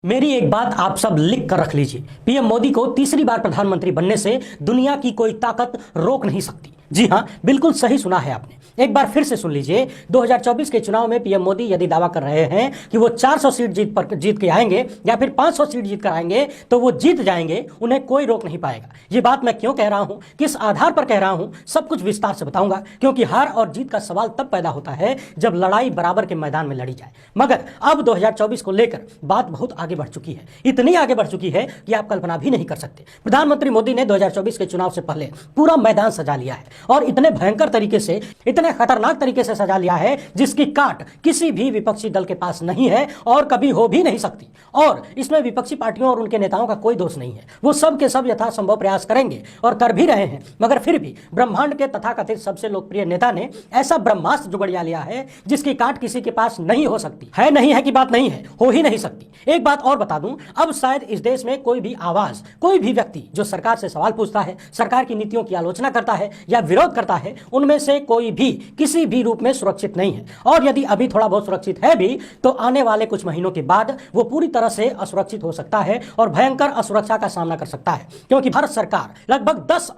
मेरी एक बात आप सब लिख कर रख लीजिए। पीएम मोदी को तीसरी बार प्रधानमंत्री बनने से दुनिया की कोई ताकत रोक नहीं सकती। जी हां, बिल्कुल सही सुना है आपने। एक बार फिर से सुन लीजिए। 2024 के चुनाव में पीएम मोदी यदि दावा कर रहे हैं कि वो 400 सीट जीत के आएंगे या फिर 500 सीट जीत कर आएंगे तो वो जीत जाएंगे, उन्हें कोई रोक नहीं पाएगा। ये बात मैं क्यों कह रहा हूं, किस आधार पर कह रहा हूं, सब कुछ विस्तार से बताऊंगा। क्योंकि हार और जीत का सवाल तब पैदा होता है जब लड़ाई बराबर के मैदान में लड़ी जाए। मगर अब 2024 को लेकर बात बहुत आगे बढ़ चुकी है, इतनी आगे बढ़ चुकी है कि आप कल्पना भी नहीं कर सकते। प्रधानमंत्री मोदी ने 2024 के चुनाव से पहले पूरा मैदान सजा लिया है और इतने भयंकर तरीके से, इतने खतरनाक तरीके से सजा लिया है जिसकी काट किसी भी विपक्षी दल के पास नहीं है और कभी हो भी नहीं सकती। और इसमें विपक्षी पार्टियों और उनके नेताओं का कोई दोष नहीं है। वो सब के सब यथासंभव प्रयास करेंगे और कर भी रहे हैं। मगर फिर भी ब्रह्मांड के तथाकथित सबसे लोकप्रिय नेता ने ऐसा ब्रह्मास्त्र जुगड़िया लिया है जिसकी काट किसी के पास नहीं हो सकती है। नहीं है कि बात नहीं है, हो ही नहीं सकती। एक बात और बता दूं, अब शायद इस देश में कोई भी आवाज, कोई भी व्यक्ति जो सरकार से सवाल पूछता है, सरकार की नीतियों की आलोचना करता है या विरोध करता है, उनमें से कोई भी किसी भी रूप में सुरक्षित नहीं है। और यदि अभी थोड़ा बहुत सुरक्षित है भी तो आने वाले कुछ महीनों के बाद वो पूरी तरह से असुरक्षित हो सकता है और भयंकर असुरक्षा का सामना कर सकता है। क्योंकि भारत सरकार लगभग 10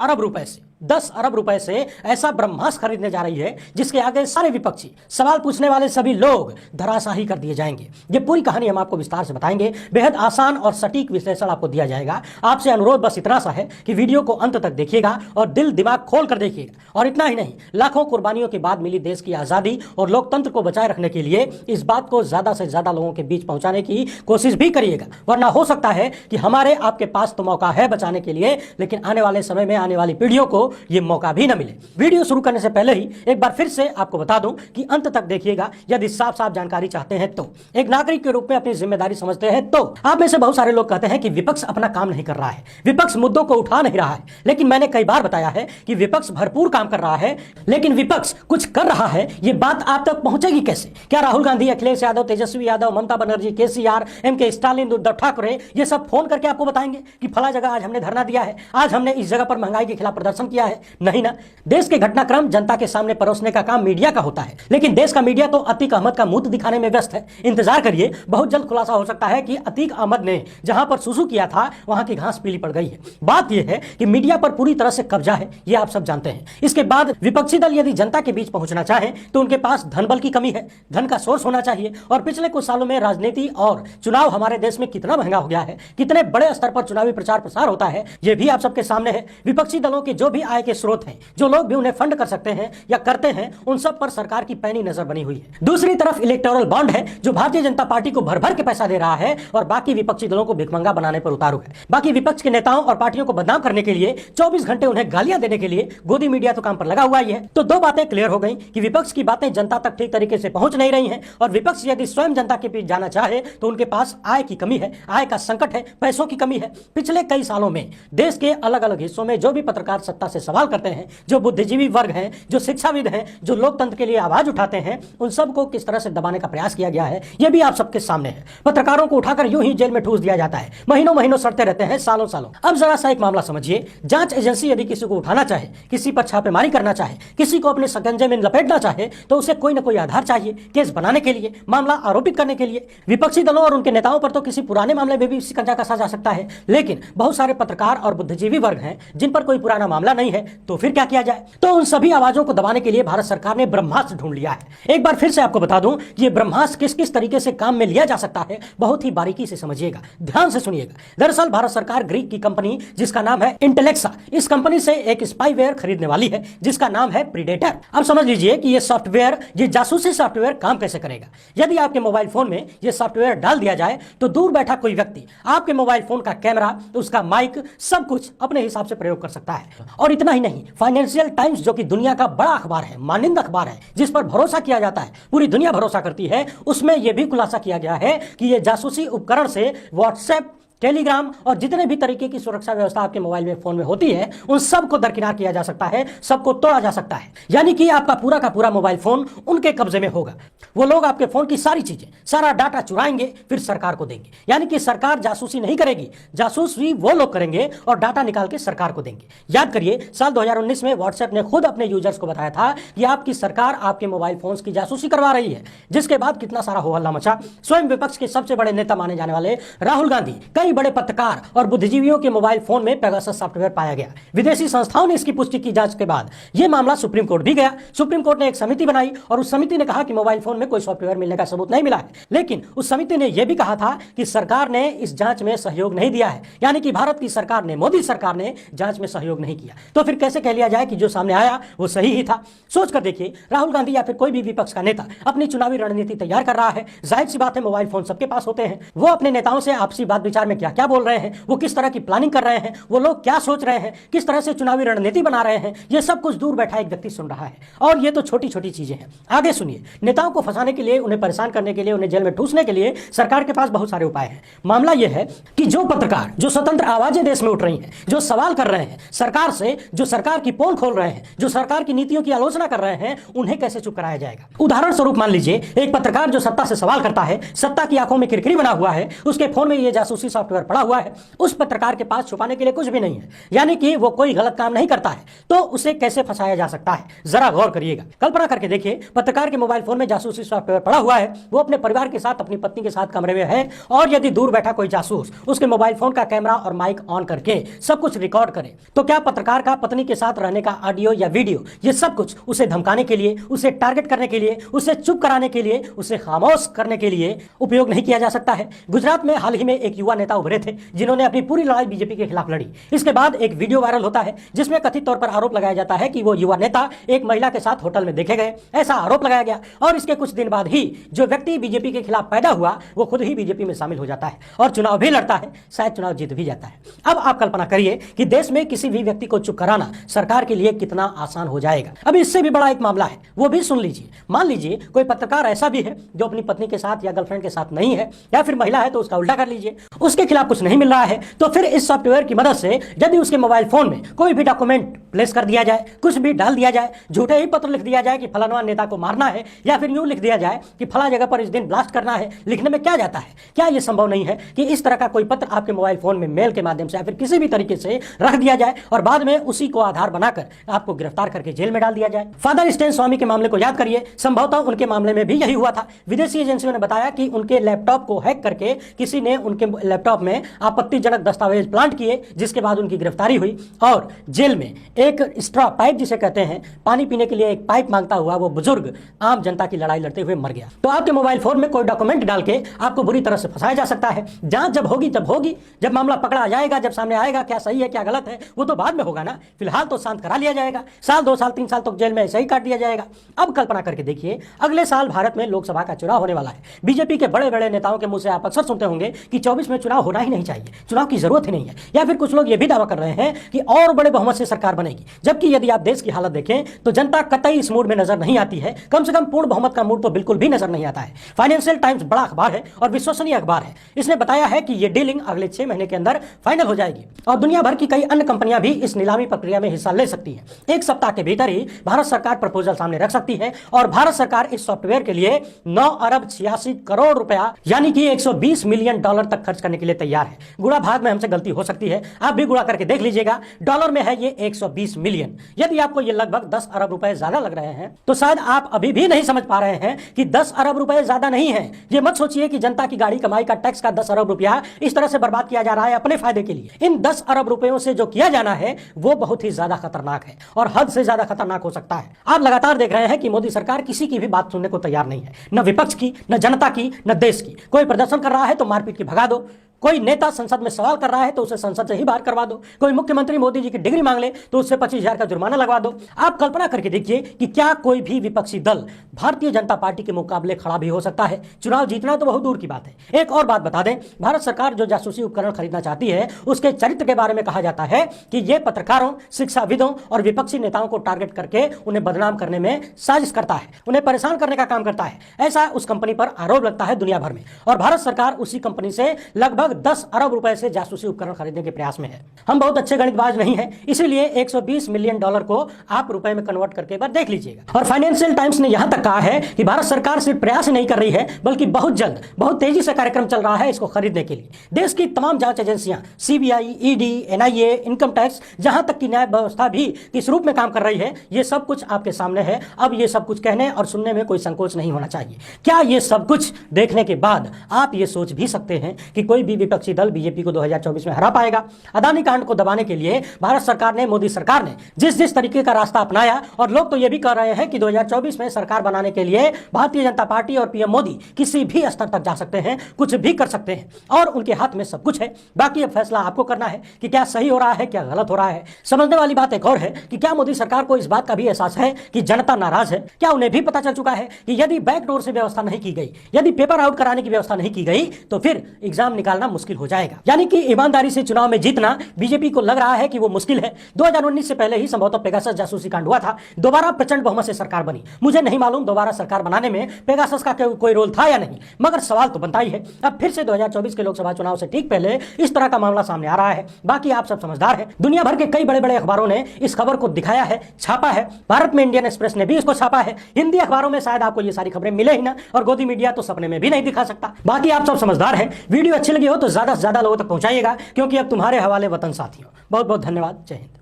अरब रुपए से ऐसा ब्रह्मास्त्र खरीदने जा रही है जिसके आगे सारे विपक्षी, सवाल पूछने वाले सभी लोग धराशाही कर दिए जाएंगे। ये पूरी कहानी हम आपको विस्तार से बताएंगे। बेहद आसान और सटीक विश्लेषण आपको दिया जाएगा। आपसे अनुरोध बस इतना सा है कि वीडियो को अंत तक देखिएगा और दिल दिमाग खोल कर देखिएगा। और इतना ही नहीं, लाखों कुर्बानियों के बाद मिली देश की आजादी और लोकतंत्र को बचाए रखने के लिए इस बात को ज्यादा से ज्यादा लोगों के बीच पहुंचाने की कोशिश भी करिएगा। वरना हो सकता है कि हमारे आपके पास तो मौका है बचाने के लिए, लेकिन आने वाले समय में आने वाली पीढ़ियों को ये मौका भी न मिले। वीडियो शुरू करने से पहले ही एक बार फिर से आपको बता दूं कि अंत तक देखिएगा यदि साफ साफ जानकारी चाहते हैं तो। एक नागरिक के रूप में अपनी जिम्मेदारी समझते हैं तो। आप में से बहुत सारे लोग कहते हैं कि विपक्ष अपना काम नहीं कर रहा है, विपक्ष मुद्दों को उठा नहीं रहा है। लेकिन मैंने कई बार बताया है कि विपक्ष भरपूर काम कर रहा है, लेकिन विपक्ष कुछ कर रहा है, ये बात आप तक पहुंचेगी कैसे? क्या राहुल गांधी, अखिलेश यादव, तेजस्वी यादव, ममता बनर्जी, केसीआर, एमके स्टालिन, उद्धव ठाकरे ये सब फोन करके आपको बताएंगे कि फला जगह आज हमने धरना दिया है, आज हमने इस जगह पर महंगाई के खिलाफ प्रदर्शन किया है? नहीं ना। देश के घटनाक्रम जनता के सामने परोसने का काम मीडिया का होता है, लेकिन देश का मीडिया तो अतीक अहमद का मुंह दिखाने में व्यस्त है। इंतजार करिए, बहुत जल्द खुलासा हो सकता है कि अतीक अहमद ने जहां पर सुसु किया था वहां की घास पीली पड़ गई है। बात यह है कि मीडिया पर पूरी तरह से कब्जा है, ये आप सब जानते हैं। इसके बाद विपक्षी दल यदि जनता के बीच पहुंचना चाहे तो उनके पास धन बल की कमी है, धन का सोर्स होना चाहिए। और पिछले कुछ सालों में राजनीति और चुनाव हमारे देश में कितना महंगा हो गया है, कितने बड़े स्तर पर चुनावी प्रचार प्रसार होता है, यह भी आप सबके सामने है। विपक्षी दलों के जो भी आय के स्रोत हैं, जो लोग भी उन्हें फंड कर सकते हैं या करते हैं, उन सब पर सरकार की पैनी नजर बनी हुई है। दूसरी तरफ इलेक्टोरल बॉन्ड है जो भारतीय जनता पार्टी को भर भर के पैसा दे रहा है और बाकी विपक्षी दलों को भिखमंगा बनाने पर उतारू है। बाकी विपक्ष के नेताओं और पार्टियों को बदनाम करने के लिए 24 घंटे उन्हें गालियां देने के लिए गोदी मीडिया तो काम पर लगा हुआ ही है। तो दो बातें क्लियर हो गई कि विपक्ष की बातें जनता तक ठीक तरीके से पहुंच नहीं रही हैं और विपक्ष यदि स्वयं जनता के बीच जाना चाहे तो उनके पास आय की कमी है, आय का संकट है, पैसों की कमी है। पिछले कई सालों में देश के अलग अलग हिस्सों में जो भी पत्रकार सत्ता से सवाल करते हैं, जो बुद्धिजीवी वर्ग हैं, जो शिक्षाविद हैं, जो लोकतंत्र के लिए आवाज उठाते हैं, उन सबको किस तरह से दबाने का प्रयास किया गया है यह भी आप सबके सामने है। पत्रकारों को उठाकर यूं ही जेल में ठूस दिया जाता है, महीनों महीनों सड़ते रहते हैं, सालों सालों। अब जरा सा एक मामला समझिए। जांच एजेंसी यदि किसी को उठाना चाहे, किसी पर छापेमारी करना चाहे, किसी को अपने सकंजे में लपेटना चाहे तो उसे कोई ना कोई आधार चाहिए केस बनाने के लिए, मामला आरोपित करने के लिए। विपक्षी दलों और उनके नेताओं पर तो किसी पुराने मामले में भी शिकंजा कसा जा सकता है, लेकिन बहुत सारे पत्रकार और बुद्धिजीवी वर्ग हैं जिन पर कोई पुराना मामला नहीं है, तो फिर क्या किया जाए? तो उन सभी आवाजों को दबाने के लिए भारत सरकार ने ब्रह्मास्त्र ढूंढ लिया है। एक बार फिर से आपको बता दूं कि यह ब्रह्मास्त्र किस किस तरीके से काम में लिया जा सकता है, बहुत ही बारीकी से समझिएगा, ध्यान से सुनिएगा। दरअसल भारत सरकार ग्रीक की कंपनी जिसका नाम है इंटेलेक्सा, इस कंपनी से एक स्पाईवेयर खरीदने वाली है जिसका नाम है प्रीडेटर। अब समझ लीजिए कि यह सॉफ्टवेयर, ये जासूसी सॉफ्टवेयर काम कैसे करेगा। यदि आपके मोबाइल फोन में यह सॉफ्टवेयर डाल दिया जाए तो दूर बैठा कोई व्यक्ति आपके मोबाइल फोन का कैमरा, उसका माइक, सब कुछ अपने हिसाब से प्रयोग कर सकता है। और इतना ही नहीं, फाइनेंशियल टाइम्स जो कि दुनिया का बड़ा अखबार है, माननीय अखबार है, जिस पर भरोसा किया जाता है, पूरी दुनिया भरोसा करती है, उसमें यह भी खुलासा किया गया है कि यह जासूसी उपकरण से व्हाट्सएप, टेलीग्राम और जितने भी तरीके की सुरक्षा व्यवस्था आपके मोबाइल में फोन में होती है उन सबको दरकिनार किया जा सकता है, सबको तोड़ा जा सकता है। यानी कि आपका पूरा का पूरा मोबाइल फोन उनके कब्जे में होगा। वो लोग आपके फोन की सारी चीजें, सारा डाटा चुराएंगे, फिर सरकार को देंगे। यानी कि सरकार जासूसी नहीं करेगी, जासूसी वो लोग करेंगे और डाटा निकाल के सरकार को देंगे। याद करिए, साल 2019 में व्हाट्सएप ने खुद अपने यूजर्स को बताया था कि आपकी सरकार आपके मोबाइल फोन की जासूसी करवा रही है, जिसके बाद कितना सारा हो हल्ला मचा। स्वयं विपक्ष के सबसे बड़े नेता माने जाने वाले राहुल गांधी, कई बड़े पत्रकार और बुद्धिजीवियों के मोबाइल फोन में पेगासस सॉफ्टवेयर पाया गया। विदेशी संस्थाओं ने इसकी पुष्टि की जांच के बाद यह मामला सुप्रीम कोर्ट भी गया। सुप्रीम कोर्ट ने एक समिति बनाई और उस समिति ने कहा कि मोबाइल फोन में कोई सॉफ्टवेयर मिलने का सबूत नहीं मिला है, लेकिन उस समिति ने यह भी कहा था कि सरकार ने इस जांच में सहयोग नहीं दिया है। यानी कि भारत की सरकार ने, मोदी सरकार ने जांच में सहयोग नहीं किया। तो फिर कैसे कह लिया जाए कि जो सामने आया वो सही ही था? सोचकर देखिए, राहुल गांधी या फिर कोई भी विपक्ष का नेता अपनी चुनावी रणनीति तैयार कर रहा है। जाहिर सी बात है, मोबाइल फोन सबके पास होते हैं। वो अपने नेताओं से आपसी बात विचार में क्या क्या बोल रहे हैं, वो किस तरह की प्लानिंग कर रहे हैं, वो लोग क्या सोच रहे हैं, किस तरह से चुनावी रणनीति बना रहे हैं, ये सब कुछ दूर बैठा एक व्यक्ति सुन रहा है। और ये तो छोटी छोटी चीजें हैं। आगे सुनिए, नेताओं को फंसाने के लिए, उन्हें परेशान करने के लिए, उन्हें जेल में ठूसने के लिए सरकार के पास बहुत सारे उपाय हैं। मामला यह है कि जो पत्रकार, जो स्वतंत्र आवाजें देश में उठ रही हैं, जो सवाल कर रहे हैं सरकार से, जो सरकार की पोल खोल रहे हैं, जो सरकार की नीतियों की आलोचना कर रहे हैं, उन्हें कैसे चुप कराया जाएगा? उदाहरण स्वरूप मान लीजिए, एक पत्रकार जो सत्ता से सवाल करता है, सत्ता की आंखों में किरकिरी बना हुआ है, उसके फोन में ये जासूसी सॉफ्टवेयर पड़ा हुआ है, उस पत्रकार के पास छुपाने के लिए कुछ भी नहीं है, यानी कि वो कोई गलत काम नहीं करता है, तो उसे कैसे फंसाया जा सकता है? जरा गौर करिएगा, कल्पना करके देखिए, पत्रकार के मोबाइल फोन में जासूसी सॉफ्टवेयर पड़ा हुआ है, वो अपने परिवार के साथ, अपनी पत्नी के साथ कमरे में है, और यदि दूर बैठा कोई जासूस उसके मोबाइल फोन का कैमरा और माइक ऑन करके सब कुछ रिकॉर्ड करे, तो क्या पत्रकार का पत्नी के साथ रहने का ऑडियो या वीडियो, ये सब कुछ उसे धमकाने के लिए, उसे टारगेट करने के लिए, उसे चुप कराने के लिए, उसे खामोश करने के लिए उपयोग नहीं किया जा सकता है? गुजरात में हाल ही में एक युवा नेता उभरे थे जिन्होंने अपनी पूरी लड़ाई बीजेपी के खिलाफ लड़ी। इसके बाद एक वीडियो वायरल होता है जिसमें कथित तौर पर आरोप लगाया जाता है कि वो युवा नेता एक महिला के साथ होटल में देखे गए, ऐसा आरोप लगाया गया। और इसके कुछ दिन बाद ही जो व्यक्ति बीजेपी के खिलाफ पैदा हुआ वो खुद ही बीजेपी में शामिल हो जाता है और चुनाव भी लड़ता है, शायद चुनाव जीत भी जाता है। अब आप कल्पना करिए कि देश में किसी भी व्यक्ति को चुप कराना सरकार के लिए कितना आसान हो जाएगा। अब इससे भी बड़ा एक मामला है, वो भी सुन लीजिए। मान लीजिए कोई पत्रकार ऐसा भी है जो अपनी पत्नी के साथ या गर्लफ्रेंड के साथ नहीं है, या फिर महिला है तो उसका उल्टा कर लीजिए, उसके खिलाफ कुछ नहीं मिल रहा है, तो फिर इस सॉफ्टवेयर की मदद से यदि उसके मोबाइल फोन में कोई भी डॉक्यूमेंट प्लेस कर दिया जाए, कुछ भी डाल दिया जाए, झूठे ही पत्र लिख दिया जाए कि फलाना नेता को मारना है, या फिर यूं लिख दिया जाए कि फला जगह पर इस दिन ब्लास्ट करना है, लिखने में क्या जाता है? क्या यह संभव नहीं है कि इस तरह का कोई पत्र आपके मोबाइल फोन में मेल के माध्यम से या फिर किसी भी तरीके से रख दिया जाए और बाद में उसी को आधार बनाकर आपको गिरफ्तार करके जेल में डाल दिया जाए? फादर स्टेन स्वामी के मामले को याद करिए, संभवतः उनके मामले में भी यही हुआ था। विदेशी एजेंसियों ने बताया कि उनके लैपटॉप को हैक करके किसी ने उनके लैपटॉप में आपत्तिजनक दस्तावेज प्लांट किए, जिसके बाद उनकी गिरफ्तारी हुई और जेल में एक स्ट्रॉ पाइप, जिसे कहते हैं पानी पीने के लिए एक पाइप मांगता हुआ वो बुजुर्ग आम जनता की लड़ाई लड़ते हुए मर गया। तो आपके मोबाइल फोन में कोई डॉक्यूमेंट डाल के आपको बुरी तरह से फंसाया जा सकता है। जांच जब होगी तब होगी, जब मामला पकड़ा जाएगा, जब सामने आएगा क्या सही है क्या गलत है, वो तो बाद में होगा ना। फिलहाल तो शांत करा लिया जाएगा, साल 2 साल 3 साल तक जेल में ऐसे ही काट दिया जाएगा। अब कल्पना करके देखिए, अगले साल भारत में लोकसभा का चुनाव होने वाला है। बीजेपी के बड़े बड़े नेताओं के मुंह से आप अक्सर सुनते होंगे कि 24 में चुनाव होना ही नहीं चाहिए, चुनाव की जरूरत ही नहीं है, या फिर कुछ लोग ये भी दावा कर रहे हैं कि और बड़े बहुमत से सरकार बनेगी। जबकि यदि आप देश की हालत देखें तो जनता कतई इस मूड में नजर नहीं आती है, कम से कम पूर्ण बहुमत का मूड तो बिल्कुल भी नजर नहीं आता है। फाइनेंशियल टाइम्स बड़ा अखबार है और विश्वसनीय अखबार है, इसने बताया है कि यह डीलिंग अगले 6 महीने के अंदर फाइनल हो जाएगी और दुनिया भर की कई अन्य कंपनियां भी इस नीलामी प्रक्रिया में हिस्सा ले सकती हैं। 1 सप्ताह के भीतर ही भारत सरकार प्रपोजल सामने रख सकती है और भारत सरकार इस सॉफ्टवेयर के लिए 9 अरब 86 करोड़ रुपया यानी कि $120 मिलियन तक खर्च करने के लिए तैयार है। गुणा भाग में हमसे गलती हो सकती है, आप भी गुणा करके देख लीजिएगा। डॉलर में है ये 120 मिलियन। यदि आपको ये लगभग 10 अरब रुपए ज्यादा लग रहे हैं तो शायद आप अभी भी नहीं समझ पा रहे हैं कि 10 अरब रुपए ज्यादा नहीं है। ये मत सोचिए कि जनता की गाड़ी कमाई का टैक्स का 10 अरब रुपया इस तरह से बर्बाद किया जा रहा है अपने फायदे के लिए। इन 10 अरब रुपयों से जो किया जाना है वो बहुत ही ज्यादा खतरनाक है और हद से ज्यादा खतरनाक हो सकता है। आप लगातार देख रहे हैं कि मोदी सरकार किसी की भी बात सुनने को तैयार नहीं है, न विपक्ष की, न जनता की, न देश की। कोई प्रदर्शन कर रहा है तो मारपीट की भगा दो, कोई नेता संसद में सवाल कर रहा है तो उसे संसद से ही बाहर करवा दो, कोई मुख्यमंत्री मोदी जी की डिग्री मांग ले तो उससे 25,000 का जुर्माना लगवा दो। आप कल्पना करके देखिए कि क्या कोई भी विपक्षी दल भारतीय जनता पार्टी के मुकाबले खड़ा भी हो सकता है। चुनाव जीतना तो बहुत दूर की बात है। एक और बात बता दें, भारत सरकार जो जासूसी उपकरण खरीदना चाहती है उसके चरित्र के बारे में कहा जाता है कि यह पत्रकारों, शिक्षाविदों और विपक्षी नेताओं को टारगेट करके उन्हें बदनाम करने में साजिश करता है, उन्हें परेशान करने का काम करता है। ऐसा उस कंपनी पर आरोप लगता है दुनिया भर में और भारत सरकार उसी कंपनी से लगभग लगभग 10 अरब रुपए से जासूसी उपकरण खरीदने के प्रयास में है। हम बहुत अच्छे गणितबाज नहीं है, इसीलिए 120 मिलियन डॉलर को आप रुपए में कन्वर्ट करके एक बार देख लीजिएगा। और फाइनेंशियल टाइम्स ने यहां तक कहा है कि भारत सरकार सिर्फ प्रयास नहीं कर रही है, बल्कि बहुत जल्द बहुत तेजी से कार्यक्रम चल रहा है इसको खरीदने के लिए। देश की तमाम जांच एजेंसियां, CBI, ED, NIA, income tax, जहां तक की न्याय व्यवस्था भी किस रूप में काम कर रही है, ये सब कुछ आपके सामने है। अब ये सब कुछ कहने और सुनने में कोई संकोच नहीं होना चाहिए। क्या ये सब कुछ देखने के बाद आप ये सोच भी सकते हैं कि कोई भी विपक्षी दल बीजेपी को 2024 में हरा पाएगा? अदानी कांड को दबाने के लिए भारत सरकार ने, मोदी सरकार ने जिस जिस तरीके का रास्ता अपनाया, और लोग तो ये भी कह रहे हैं कि 2024 में सरकार बनाने के लिए भारतीय जनता पार्टी और पीएम मोदी किसी भी स्तर तक जा सकते हैं, कुछ भी कर सकते हैं और उनके हाथ में सब कुछ है। बाकी अब फैसला आपको करना है कि क्या सही हो रहा है, क्या गलत हो रहा है। समझने वाली बात एक और है कि क्या मोदी सरकार को इस बात का भी एहसास है कि जनता नाराज है? क्या उन्हें भी पता चल चुका है कि यदि बैकडोर से व्यवस्था नहीं की गई, यदि पेपर आउट कराने की व्यवस्था नहीं की गई, तो फिर एग्जाम निकालना मुश्किल हो जाएगा? यानी कि ईमानदारी से चुनाव में जीतना बीजेपी को लग रहा है कि वो मुश्किल है। 2019 से पहले ही संभवतः पेगासस जासूसी कांड हुआ था, दोबारा प्रचंड बहुमत से सरकार बनी। मुझे नहीं मालूम दोबारा सरकार बनाने में पेगासस का कोई रोल था या नहीं, मगर सवाल तो बनता ही है। अब फिर से 2024 के लोकसभा चुनाव से ठीक पहले इस तरह का मामला सामने आ रहा है। बाकी आप सब समझदार हैं। दुनिया भर के कई बड़े बड़े अखबारों ने इस खबर को दिखाया है, छापा है। भारत में इंडियन एक्सप्रेस ने भी इसको छापा है। हिंदी अखबारों में शायद आपको ये सारी खबरें मिले ही ना, और गोदी मीडिया तो सपने में भी नहीं दिखा सकता। बाकी आप सब समझदार हैं। वीडियो अच्छी लगी हो तो ज्यादा से ज्यादा लोगों तक पहुंचाइएगा, क्योंकि अब तुम्हारे हवाले वतन साथियों। बहुत बहुत धन्यवाद। जय हिंद।